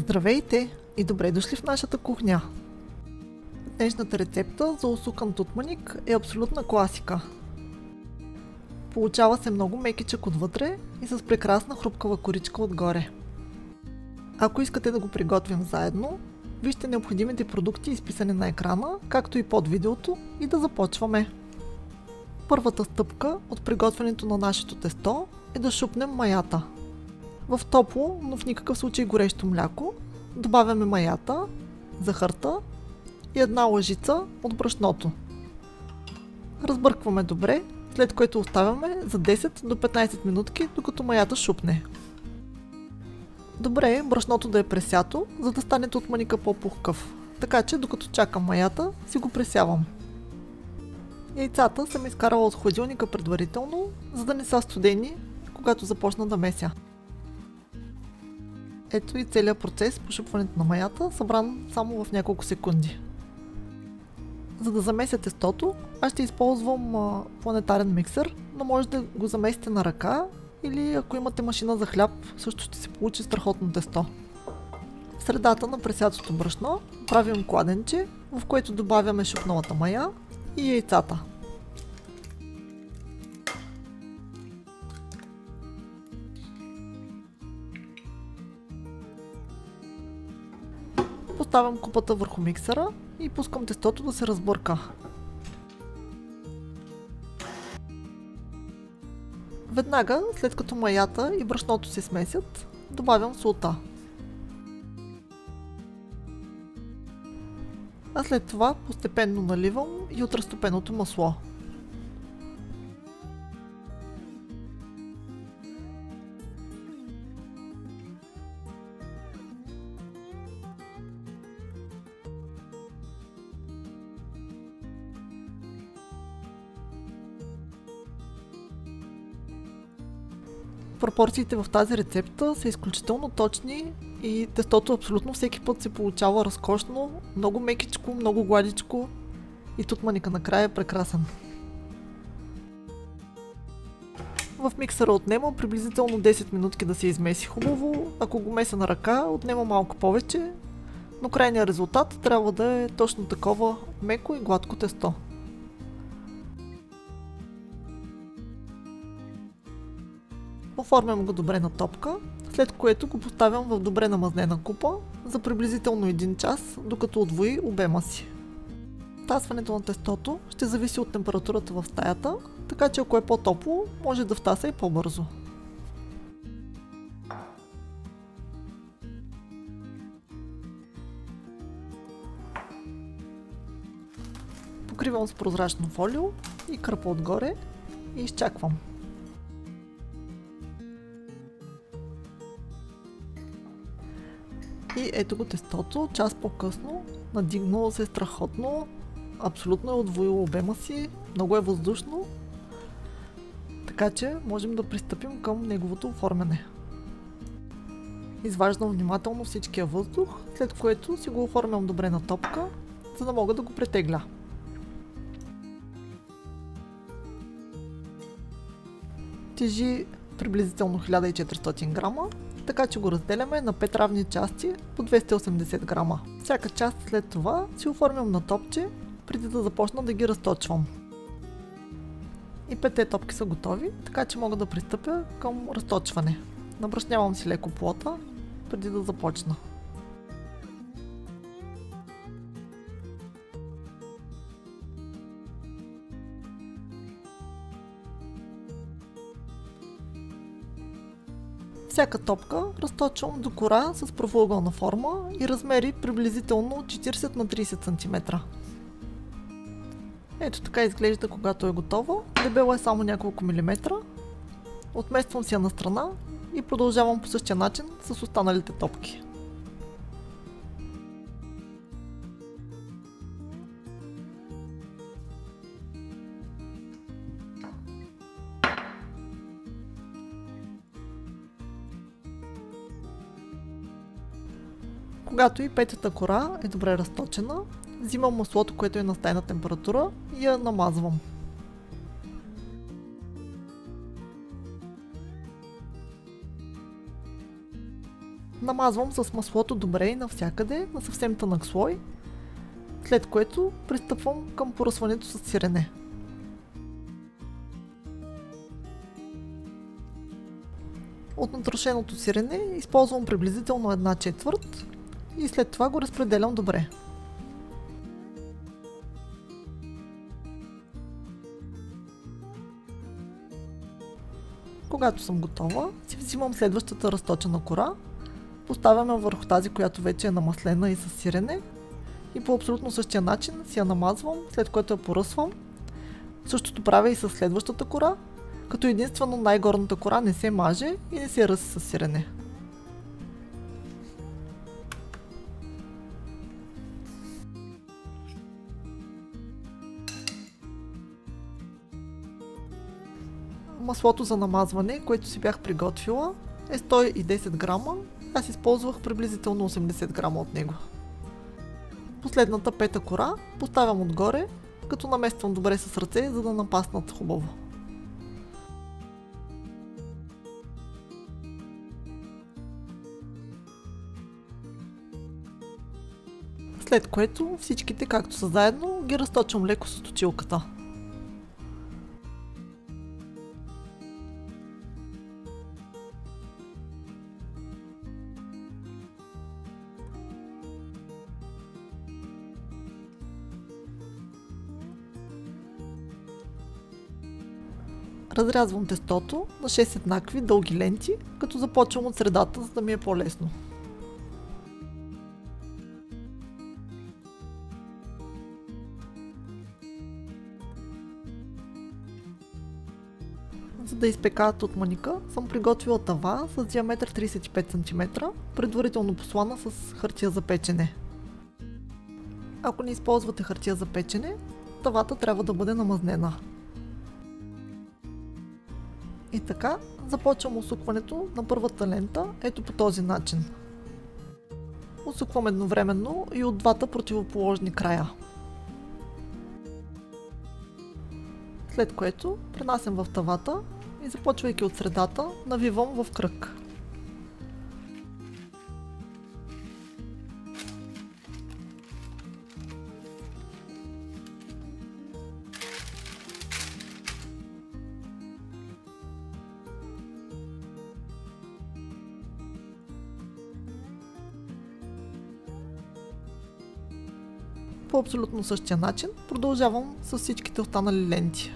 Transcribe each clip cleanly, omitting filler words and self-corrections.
Здравейте и добре дошли в нашата кухня! Днешната рецепта за усукан тутманик е абсолютна класика. Получава се много мекичък отвътре и с прекрасна хрупкава коричка отгоре. Ако искате да го приготвим заедно, вижте необходимите продукти изписани на екрана, както и под видеото, и да започваме. Първата стъпка от приготвянето на нашето тесто е да шупнем маята. В топло, но в никакъв случай горещо мляко, добавяме маята, захарта и една лъжица от брашното. Разбъркваме добре, след което оставяме за 10 до 15 минутки, докато маята шупне. Добре е брашното да е пресято, за да стане тутманика по-пухкав, така че докато чакам маята, си го пресявам. Яйцата съм изкарала от хладилника предварително, за да не са студени, когато започна да меся. Ето и целият процес по шупването на маята, събран само в няколко секунди. За да замеся тестото, аз ще използвам планетарен миксер, но може да го замесите на ръка или ако имате машина за хляб, също ще се получи страхотно тесто. В средата на пресятото брашно правим кладенче, в което добавяме шупналата мая и яйцата. Поставям купата върху миксера и пускам тестото да се разбърка. Веднага, след като маята и брашното се смесят, добавям солта. А след това постепенно наливам и от разтопеното масло. Пропорциите в тази рецепта са изключително точни и тестото абсолютно всеки път се получава разкошно, много мекичко, много гладичко и тутманика накрая е прекрасен. В миксера отнема приблизително 10 минутки да се измеси хубаво, ако го меся на ръка отнема малко повече, но крайният резултат трябва да е точно такова меко и гладко тесто. Оформям го добре на топка, след което го поставям в добре намазнена купа за приблизително 1 час, докато удвои обема си. Втасването на тестото ще зависи от температурата в стаята, така че ако е по-топло, може да втаса и по-бързо. Покривам с прозрачно фолио и кърпа отгоре и изчаквам. И ето го тестото, час по-късно, надигнало се страхотно, абсолютно е удвоило обема си, много е въздушно, така че можем да пристъпим към неговото оформяне. Изваждам внимателно всичкия въздух, след което си го оформям добре на топка, за да мога да го претегля. Тежи приблизително 1400 грама, така че го разделяме на 5 равни части по 280 грама. Всяка част след това си оформям на топче, преди да започна да ги разточвам. И 5 топки са готови, така че мога да пристъпя към разточване. Набръснявам си леко плота, преди да започна. Всяка топка разточвам до кора с правоъгълна форма и размери приблизително 40 на 30 см. Ето така изглежда, когато е готова. Дебела е само няколко милиметра. Отмествам си я на страна и продължавам по същия начин с останалите топки. Когато и петата кора е добре разточена, взимам маслото, което е на стайна температура и я намазвам. Намазвам с маслото добре и навсякъде на съвсем тънък слой, след което пристъпвам към поръсването с сирене. От натрошеното сирене използвам приблизително 1/4 и след това го разпределям добре. Когато съм готова, си взимам следващата разточена кора, поставям я върху тази, която вече е намаслена и с сирене и по абсолютно същия начин си я намазвам, след което я поръсвам. Същото правя и с следващата кора, като единствено най-горната кора не се маже и не се ръси с сирене. Маслото за намазване, което си бях приготвила, е 110 грама, аз използвах приблизително 80 грама от него. Последната пета кора поставям отгоре, като намествам добре с ръце, за да напаснат хубаво. След което всичките, както са заедно, ги разточвам леко с точилката. Разрязвам тестото на 6 еднакви дълги ленти, като започвам от средата, за да ми е по-лесно. За да изпека тутманика, съм приготвила тава с диаметър 35 см, предварително послана с хартия за печене. Ако не използвате хартия за печене, тавата трябва да бъде намазнена. И така, започвам усукването на първата лента, ето по този начин. Усуквам едновременно и от двата противоположни края. След което пренасям в тавата и започвайки от средата, навивам в кръг. По абсолютно същия начин продължавам с всичките останали ленти.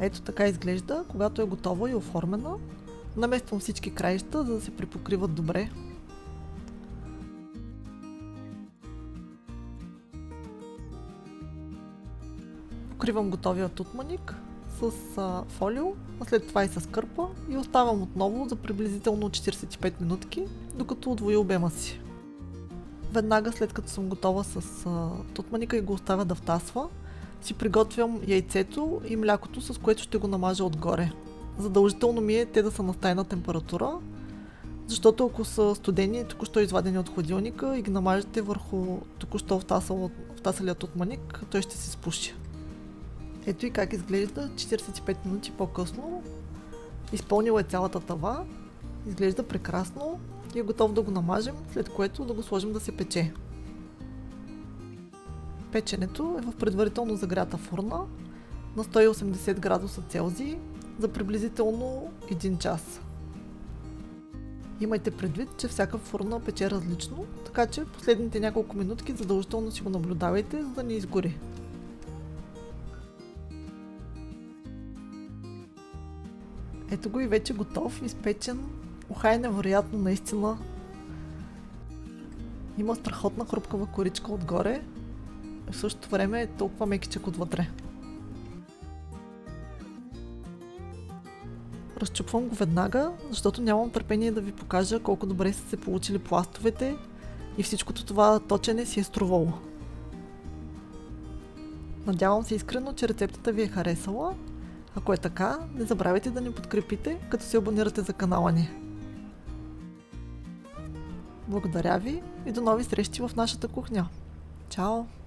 Ето така изглежда, когато е готова и оформена. Намествам всички краища, за да се припокриват добре. Покривам готовия тутманик с фолио, а след това и с кърпа и оставам отново за приблизително 45 минутки, докато удвои обема си. Веднага след като съм готова с тутманика и го оставя да втасва, си приготвям яйцето и млякото, с което ще го намажа отгоре. Задължително ми е те да са на стайна температура, защото ако са студени, току-що извадени от хладилника и ги намажете върху току-що втасалия тутманик, той ще се спуши. Ето и как изглежда 45 минути по-късно. Изпълнила е цялата тава, изглежда прекрасно и е готов да го намажем, след което да го сложим да се пече. Печенето е в предварително загрята фурна на 180 градуса Целзий за приблизително 1 час. Имайте предвид, че всяка фурна пече различно, така че последните няколко минутки задължително си го наблюдавайте, за да не изгори. Ето го и вече готов, изпечен. Уха е невероятно наистина. Има страхотна хрупкава коричка отгоре, в същото време е толкова мекичък отвътре. Разчупвам го веднага, защото нямам търпение да ви покажа колко добре са се получили пластовете и всичкото това точене си е струвало. Надявам се искрено, че рецептата ви е харесала. Ако е така, не забравяйте да ни подкрепите, като се абонирате за канала ни. Благодаря ви и до нови срещи в нашата кухня. Чао!